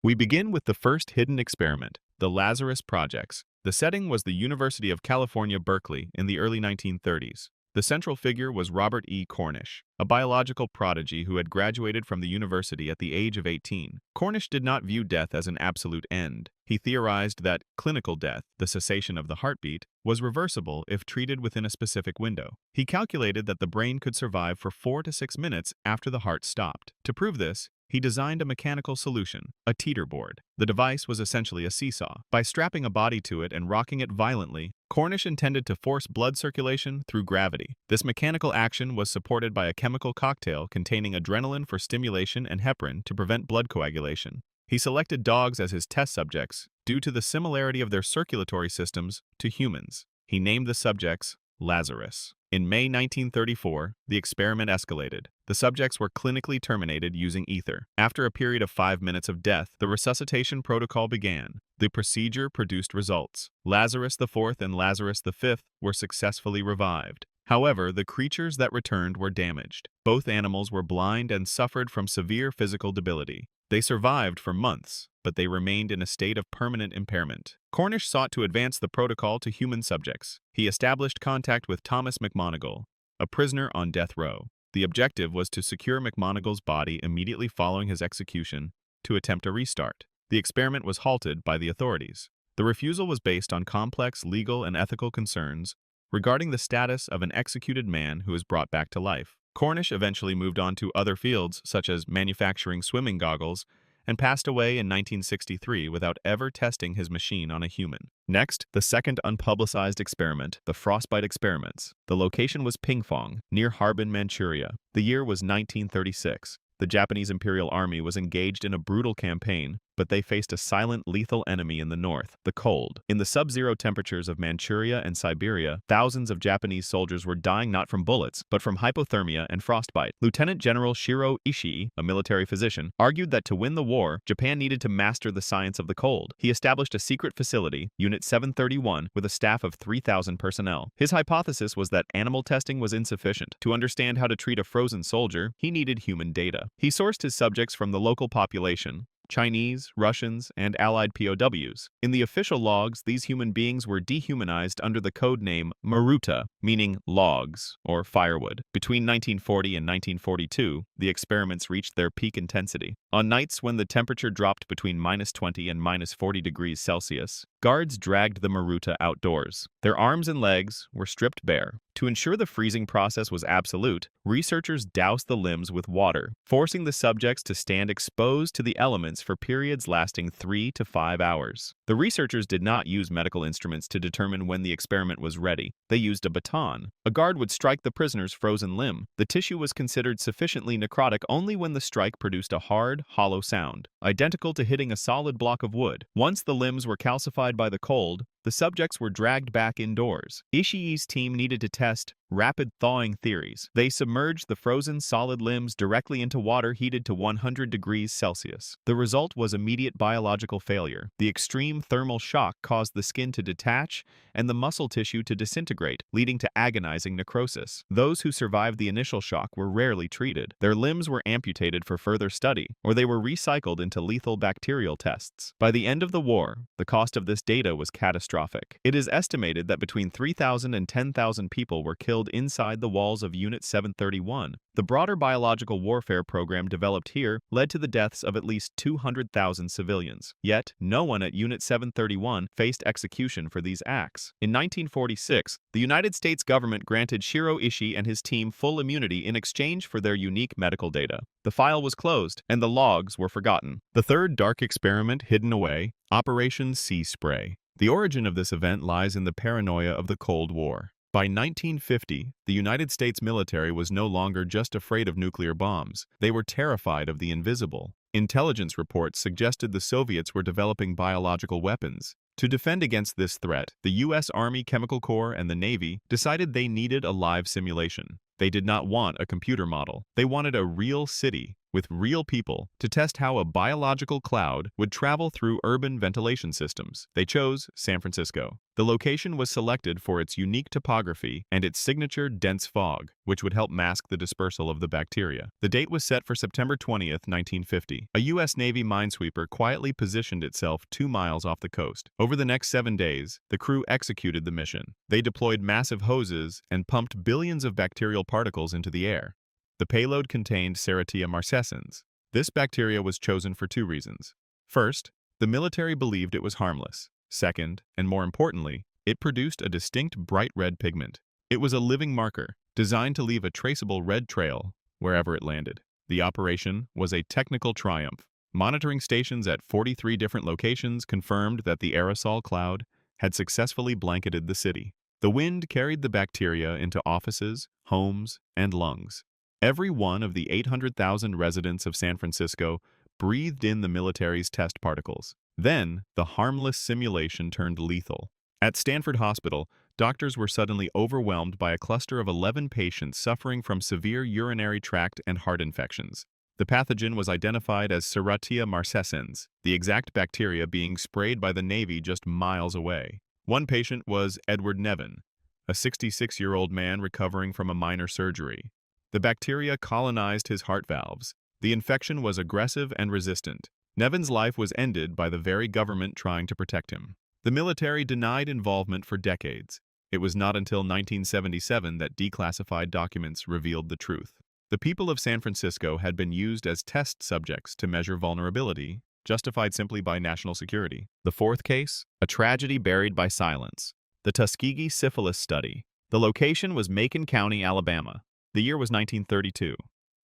We begin with the first hidden experiment, the Lazarus projects. The setting was the University of California, Berkeley in the early 1930s. The central figure was Robert E. Cornish, a biological prodigy who had graduated from the university at the age of 18. Cornish did not view death as an absolute end. He theorized that clinical death, the cessation of the heartbeat, was reversible if treated within a specific window. He calculated that the brain could survive for 4 to 6 minutes after the heart stopped. To prove this, he designed a mechanical solution, a teeter board. The device was essentially a seesaw. By strapping a body to it and rocking it violently, Cornish intended to force blood circulation through gravity. This mechanical action was supported by a chemical cocktail containing adrenaline for stimulation and heparin to prevent blood coagulation. He selected dogs as his test subjects due to the similarity of their circulatory systems to humans. He named the subjects Lazarus. In May 1934, the experiment escalated. The subjects were clinically terminated using ether. After a period of 5 minutes of death, the resuscitation protocol began. The procedure produced results. Lazarus IV and Lazarus V were successfully revived. However, the creatures that returned were damaged. Both animals were blind and suffered from severe physical debility. They survived for months, but they remained in a state of permanent impairment. Cornish sought to advance the protocol to human subjects. He established contact with Thomas McMonigal, a prisoner on death row. The objective was to secure McMonigal's body immediately following his execution to attempt a restart. The experiment was halted by the authorities. The refusal was based on complex legal and ethical concerns regarding the status of an executed man who is brought back to life. Cornish eventually moved on to other fields, such as manufacturing swimming goggles, and passed away in 1963 without ever testing his machine on a human. Next, the second unpublicized experiment, the frostbite experiments. The location was Pingfong, near Harbin, Manchuria. The year was 1936. The Japanese Imperial Army was engaged in a brutal campaign, but they faced a silent, lethal enemy in the north, the cold. In the sub-zero temperatures of Manchuria and Siberia, thousands of Japanese soldiers were dying not from bullets, but from hypothermia and frostbite. Lieutenant General Shiro Ishii, a military physician, argued that to win the war, Japan needed to master the science of the cold. He established a secret facility, Unit 731, with a staff of 3,000 personnel. His hypothesis was that animal testing was insufficient. To understand how to treat a frozen soldier, he needed human data. He sourced his subjects from the local population, Chinese, Russians, and Allied POWs. In the official logs, these human beings were dehumanized under the code name Maruta, meaning logs or firewood. Between 1940 and 1942, the experiments reached their peak intensity. On nights when the temperature dropped between -20 and -40 degrees Celsius, guards dragged the Maruta outdoors. Their arms and legs were stripped bare. To ensure the freezing process was absolute, researchers doused the limbs with water, forcing the subjects to stand exposed to the elements for periods lasting 3 to 5 hours. The researchers did not use medical instruments to determine when the experiment was ready. They used a baton. A guard would strike the prisoner's frozen limb. The tissue was considered sufficiently necrotic only when the strike produced a hard, hollow sound, identical to hitting a solid block of wood. Once the limbs were calcified by the cold, the subjects were dragged back indoors. Ishii's team needed to test rapid thawing theories. They submerged the frozen solid limbs directly into water heated to 100 degrees Celsius. The result was immediate biological failure. The extreme thermal shock caused the skin to detach and the muscle tissue to disintegrate, leading to agonizing necrosis. Those who survived the initial shock were rarely treated. Their limbs were amputated for further study, or they were recycled into lethal bacterial tests. By the end of the war, the cost of this data was catastrophic. It is estimated that between 3,000 and 10,000 people were killed inside the walls of Unit 731. The broader biological warfare program developed here led to the deaths of at least 200,000 civilians. Yet, no one at Unit 731 faced execution for these acts. In 1946, the United States government granted Shiro Ishii and his team full immunity in exchange for their unique medical data. The file was closed, and the logs were forgotten. The third dark experiment hidden away, Operation Sea Spray. The origin of this event lies in the paranoia of the Cold War. By 1950, the United States military was no longer just afraid of nuclear bombs. They were terrified of the invisible. Intelligence reports suggested the Soviets were developing biological weapons. To defend against this threat, the U.S. Army Chemical Corps and the Navy decided they needed a live simulation. They did not want a computer model. They wanted a real city with real people to test how a biological cloud would travel through urban ventilation systems. They chose San Francisco. The location was selected for its unique topography and its signature dense fog, which would help mask the dispersal of the bacteria. The date was set for September 20th, 1950. A U.S. Navy minesweeper quietly positioned itself 2 miles off the coast. Over the next 7 days, the crew executed the mission. They deployed massive hoses and pumped billions of bacterial particles into the air. The payload contained Serratia marcescens. This bacteria was chosen for 2 reasons. First, the military believed it was harmless. Second, and more importantly, it produced a distinct bright red pigment. It was a living marker, designed to leave a traceable red trail wherever it landed. The operation was a technical triumph. Monitoring stations at 43 different locations confirmed that the aerosol cloud had successfully blanketed the city. The wind carried the bacteria into offices, homes, and lungs. Every one of the 800,000 residents of San Francisco breathed in the military's test particles. Then, the harmless simulation turned lethal. At Stanford Hospital, doctors were suddenly overwhelmed by a cluster of 11 patients suffering from severe urinary tract and heart infections. The pathogen was identified as Serratia marcescens, the exact bacteria being sprayed by the Navy just miles away. One patient was Edward Nevin, a 66-year-old man recovering from a minor surgery. The bacteria colonized his heart valves. The infection was aggressive and resistant. Nevin's life was ended by the very government trying to protect him. The military denied involvement for decades. It was not until 1977 that declassified documents revealed the truth. The people of San Francisco had been used as test subjects to measure vulnerability, justified simply by national security. The 4th case, a tragedy buried by silence. The Tuskegee Syphilis Study. The location was Macon County, Alabama. The year was 1932.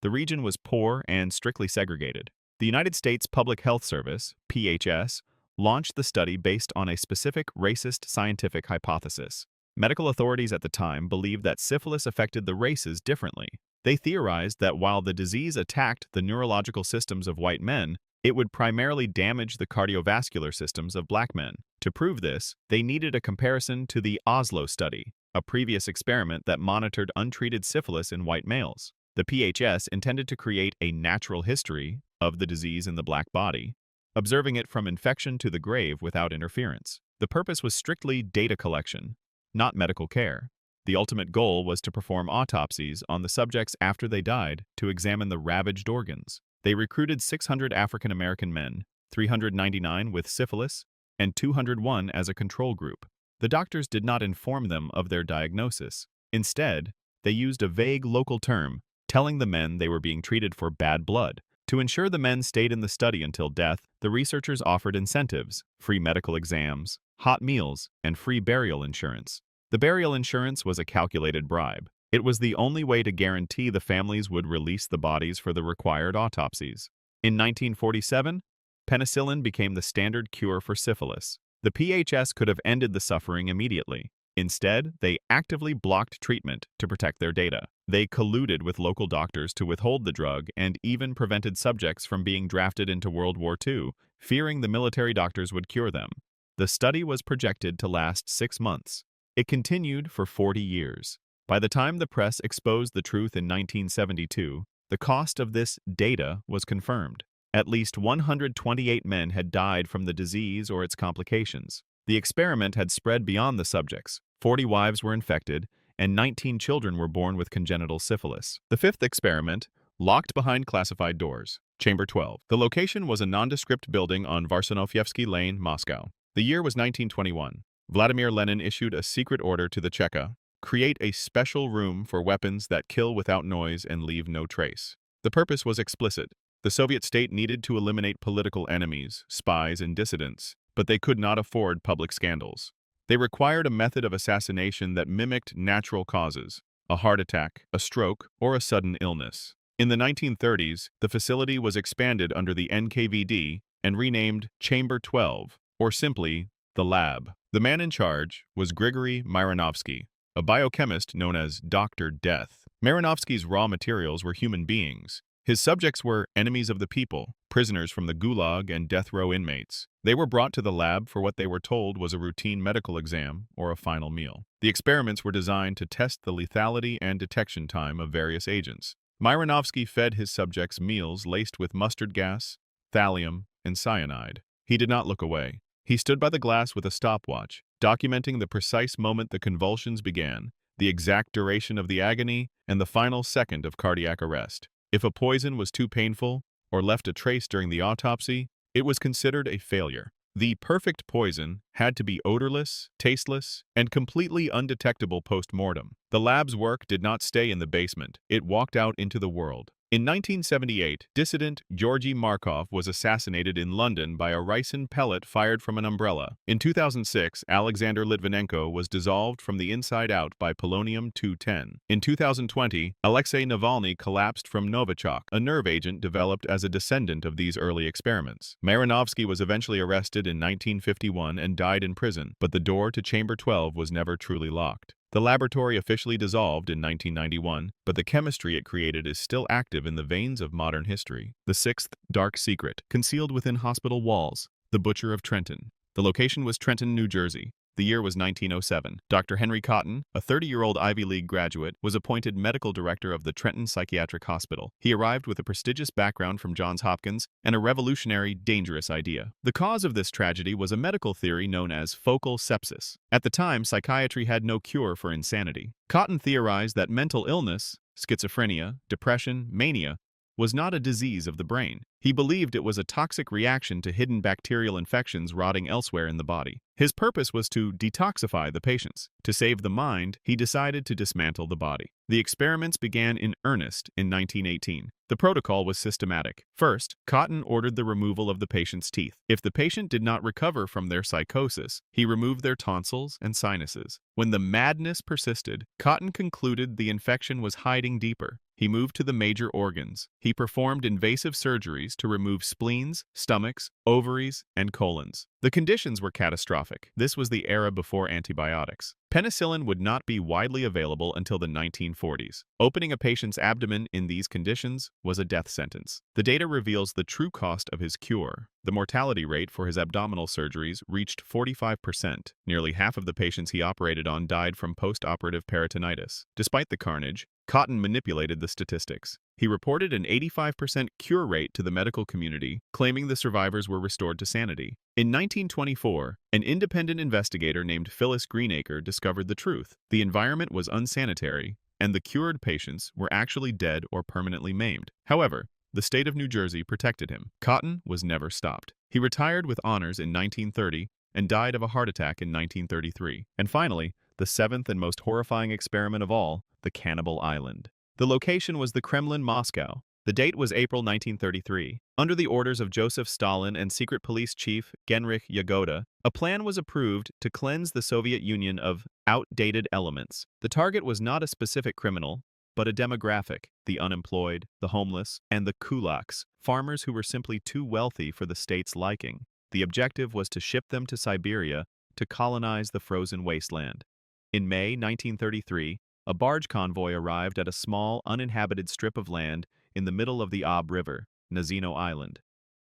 The region was poor and strictly segregated. The United States Public Health Service, PHS, launched the study based on a specific racist scientific hypothesis. Medical authorities at the time believed that syphilis affected the races differently. They theorized that while the disease attacked the neurological systems of white men, it would primarily damage the cardiovascular systems of black men. To prove this, they needed a comparison to the Oslo study, a previous experiment that monitored untreated syphilis in white males. The PHS intended to create a natural history of the disease in the black body, observing it from infection to the grave without interference. The purpose was strictly data collection, not medical care. The ultimate goal was to perform autopsies on the subjects after they died to examine the ravaged organs. They recruited 600 African American men, 399 with syphilis, and 201 as a control group. The doctors did not inform them of their diagnosis. Instead, they used a vague local term, telling the men they were being treated for bad blood. To ensure the men stayed in the study until death, the researchers offered incentives, free medical exams, hot meals, and free burial insurance. The burial insurance was a calculated bribe. It was the only way to guarantee the families would release the bodies for the required autopsies. In 1947, penicillin became the standard cure for syphilis. The PHS could have ended the suffering immediately. Instead, they actively blocked treatment to protect their data. They colluded with local doctors to withhold the drug and even prevented subjects from being drafted into World War II, fearing the military doctors would cure them. The study was projected to last 6 months. It continued for 40 years. By the time the press exposed the truth in 1972, the cost of this data was confirmed. At least 128 men had died from the disease or its complications. The experiment had spread beyond the subjects. 40 wives were infected, and 19 children were born with congenital syphilis. The 5th experiment, locked behind classified doors. Chamber 12. The location was a nondescript building on Varsanofievsky Lane, Moscow. The year was 1921. Vladimir Lenin issued a secret order to the Cheka: create a special room for weapons that kill without noise and leave no trace. The purpose was explicit. The Soviet state needed to eliminate political enemies, spies, and dissidents, but they could not afford public scandals. They required a method of assassination that mimicked natural causes: a heart attack, a stroke, or a sudden illness. In the 1930s, the facility was expanded under the NKVD and renamed Chamber 12, or simply the lab. The man in charge was Grigory Miranovsky, a biochemist known as Dr. Death. Miranovsky's raw materials were human beings. His subjects were enemies of the people, prisoners from the Gulag and death row inmates. They were brought to the lab for what they were told was a routine medical exam or a final meal. The experiments were designed to test the lethality and detection time of various agents. Myronovsky fed his subjects meals laced with mustard gas, thallium, and cyanide. He did not look away. He stood by the glass with a stopwatch, documenting the precise moment the convulsions began, the exact duration of the agony, and the final second of cardiac arrest. If a poison was too painful or left a trace during the autopsy, it was considered a failure. The perfect poison had to be odorless, tasteless, and completely undetectable post-mortem. The lab's work did not stay in the basement. It walked out into the world. In 1978, dissident Georgy Markov was assassinated in London by a ricin pellet fired from an umbrella. In 2006, Alexander Litvinenko was dissolved from the inside out by polonium-210. In 2020, Alexei Navalny collapsed from Novichok, a nerve agent developed as a descendant of these early experiments. Myronovsky was eventually arrested in 1951 and died in prison, but the door to Chamber 12 was never truly locked. The laboratory officially dissolved in 1991, but the chemistry it created is still active in the veins of modern history. The sixth dark secret, concealed within hospital walls, the Butcher of Trenton. The location was Trenton, New Jersey. The year was 1907. Dr. Henry Cotton, a 30-year-old Ivy League graduate, was appointed medical director of the Trenton Psychiatric Hospital. He arrived with a prestigious background from Johns Hopkins and a revolutionary, dangerous idea. The cause of this tragedy was a medical theory known as focal sepsis. At the time, psychiatry had no cure for insanity. Cotton theorized that mental illness, schizophrenia, depression, mania, was not a disease of the brain. He believed it was a toxic reaction to hidden bacterial infections rotting elsewhere in the body. His purpose was to detoxify the patients. To save the mind, he decided to dismantle the body. The experiments began in earnest in 1918. The protocol was systematic. First, Cotton ordered the removal of the patient's teeth. If the patient did not recover from their psychosis, he removed their tonsils and sinuses. When the madness persisted, Cotton concluded the infection was hiding deeper. He moved to the major organs. He performed invasive surgeries to remove spleens, stomachs, ovaries, and colons. The conditions were catastrophic. This was the era before antibiotics. Penicillin would not be widely available until the 1940s. Opening a patient's abdomen in these conditions was a death sentence. The data reveals the true cost of his cure. The mortality rate for his abdominal surgeries reached 45%. Nearly half of the patients he operated on died from post-operative peritonitis. Despite the carnage, Cotton manipulated the statistics. He reported an 85% cure rate to the medical community, claiming the survivors were restored to sanity. In 1924, an independent investigator named Phyllis Greenacre discovered the truth. The environment was unsanitary, and the cured patients were actually dead or permanently maimed. However, the state of New Jersey protected him. Cotton was never stopped. He retired with honors in 1930 and died of a heart attack in 1933. And finally, the seventh and most horrifying experiment of all, the Cannibal Island. The location was the Kremlin, Moscow. The date was April 1933. Under the orders of Joseph Stalin and secret police chief Genrikh Yagoda, a plan was approved to cleanse the Soviet Union of outdated elements. The target was not a specific criminal, but a demographic: the unemployed, the homeless, and the kulaks, farmers who were simply too wealthy for the state's liking. The objective was to ship them to Siberia to colonize the frozen wasteland. In May 1933, a barge convoy arrived at a small, uninhabited strip of land in the middle of the Ob River, Nazino Island.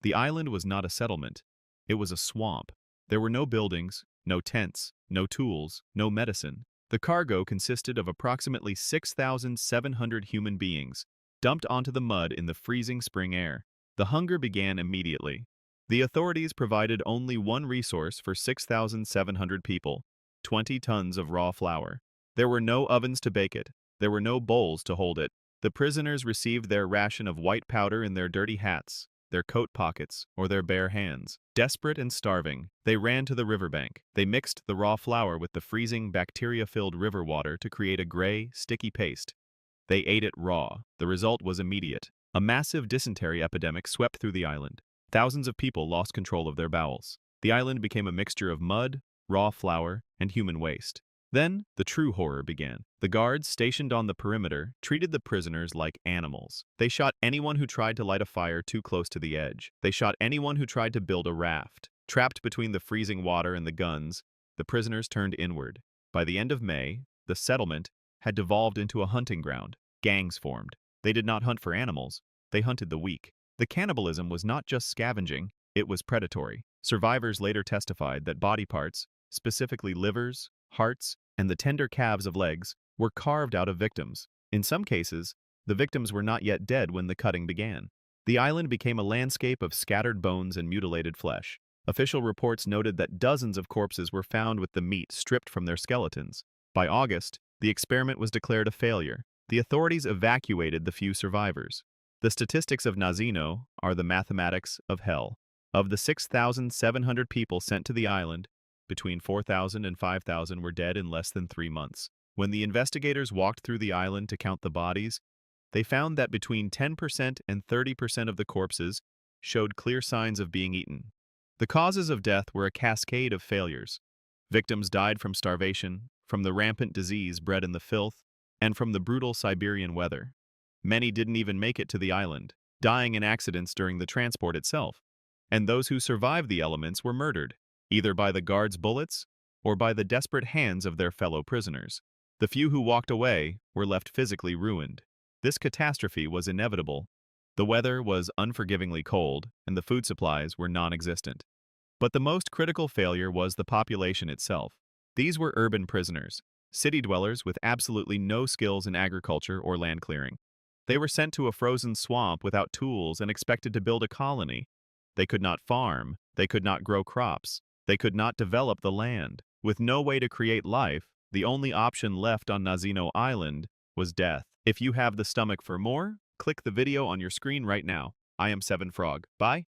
The island was not a settlement. It was a swamp. There were no buildings, no tents, no tools, no medicine. The cargo consisted of approximately 6,700 human beings, dumped onto the mud in the freezing spring air. The hunger began immediately. The authorities provided only one resource for 6,700 people: 20 tons of raw flour. There were no ovens to bake it. There were no bowls to hold it. The prisoners received their ration of white powder in their dirty hats, their coat pockets, or their bare hands. Desperate and starving, they ran to the riverbank. They mixed the raw flour with the freezing, bacteria-filled river water to create a gray, sticky paste. They ate it raw. The result was immediate. A massive dysentery epidemic swept through the island. Thousands of people lost control of their bowels. The island became a mixture of mud, raw flour, and human waste. Then, the true horror began. The guards stationed on the perimeter treated the prisoners like animals. They shot anyone who tried to light a fire too close to the edge. They shot anyone who tried to build a raft. Trapped between the freezing water and the guns, the prisoners turned inward. By the end of May, the settlement had devolved into a hunting ground. Gangs formed. They did not hunt for animals. They hunted the weak. The cannibalism was not just scavenging, it was predatory. Survivors later testified that body parts, specifically livers, hearts, and the tender calves of legs, were carved out of victims. In some cases, the victims were not yet dead when the cutting began. The island became a landscape of scattered bones and mutilated flesh. Official reports noted that dozens of corpses were found with the meat stripped from their skeletons. By August, the experiment was declared a failure. The authorities evacuated the few survivors. The statistics of Nazino are the mathematics of hell. Of the 6,700 people sent to the island, between 4,000 and 5,000 were dead in less than 3 months. When the investigators walked through the island to count the bodies, they found that between 10% and 30% of the corpses showed clear signs of being eaten. The causes of death were a cascade of failures. Victims died from starvation, from the rampant disease bred in the filth, and from the brutal Siberian weather. Many didn't even make it to the island, dying in accidents during the transport itself. And those who survived the elements were murdered, either by the guards' bullets or by the desperate hands of their fellow prisoners. The few who walked away were left physically ruined. This catastrophe was inevitable. The weather was unforgivingly cold, and the food supplies were non-existent. But the most critical failure was the population itself. These were urban prisoners, city dwellers with absolutely no skills in agriculture or land clearing. They were sent to a frozen swamp without tools and expected to build a colony. They could not farm, they could not grow crops, they could not develop the land. With no way to create life, the only option left on Nazino Island was death. If you have the stomach for more, click the video on your screen right now. I am 7 Frog. Bye.